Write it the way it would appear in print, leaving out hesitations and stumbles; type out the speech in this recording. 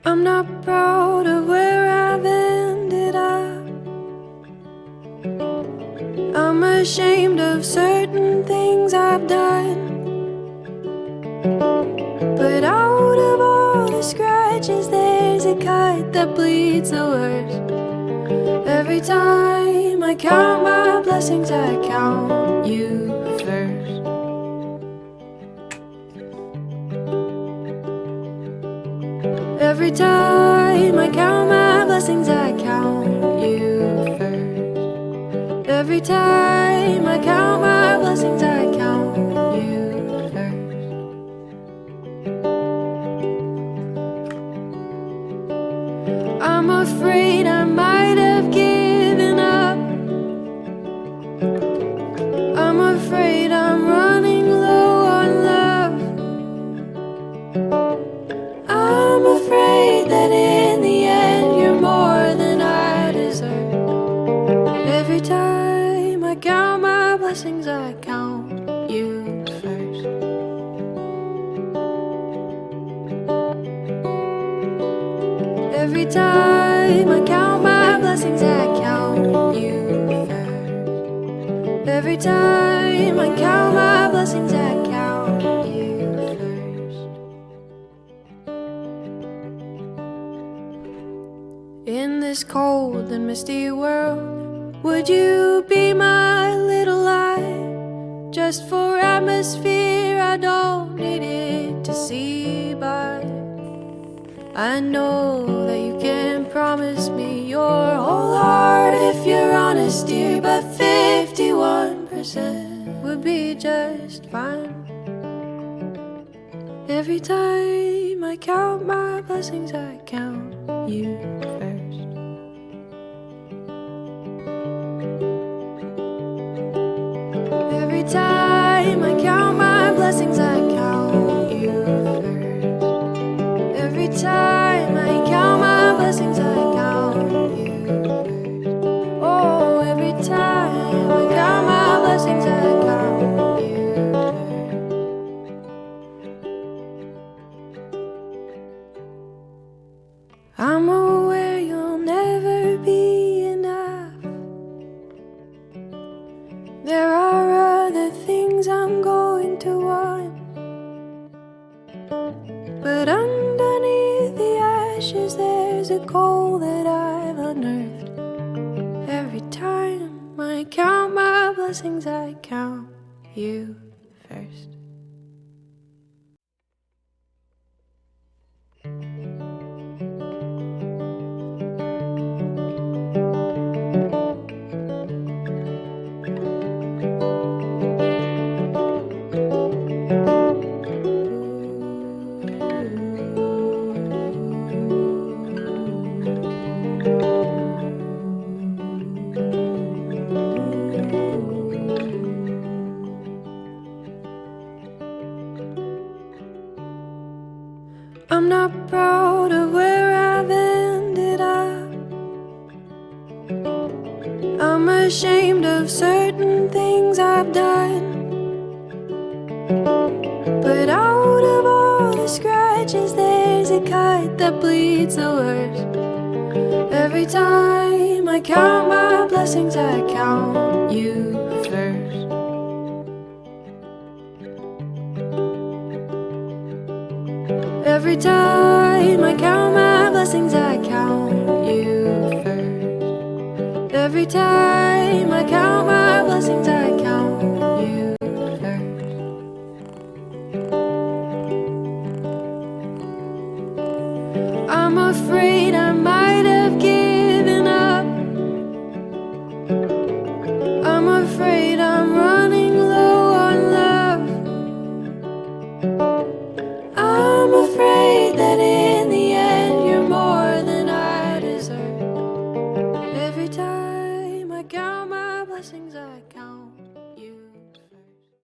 I'm not proud of where I've ended up. I'm ashamed of certain things I've done. But out of all the scratches, there's a cut that bleeds the worst. Every time I count my blessings, I count you first. Every time I count my blessings, I count you first. Every time I count my blessings, I count you first. I'm afraid I might have given up. I'm afraid I'm running low on love. I'm afraid that in the end you're more than I deserve. Every time I count my blessings, I count you first. Every time I count my blessings, I count you first. Every time I count my blessings, I count you first. In this cold and misty world, would you be my little light? Just for atmosphere, I don't need it to see by. I know that you can promise me your whole heart if you're honest, dear, but 51% would be just fine. Every time I count my blessings, I count you first. Every time I count my blessings, I count you first. Every time I count my blessings, I count you first. Oh, every time I count my blessings, I count you first. I'm aware you'll never be enough. There are other things I'm going to want, but underneath the ashes there's a coal that I've unearthed. Every time I count my blessings, I count you first. I'm not proud of where I've ended up. I'm ashamed of certain things I've done. But out of all the scratches, there's a cut that bleeds the worst. Every time I count my blessings, I count you first. Every time I count my blessings, I count you first. Every time I count my blessings, I count you first. I'm afraid I might have given up. I'm afraid I'm running low on love. I'm afraid that in the end you're more than I deserve. Every time I count my blessings, I count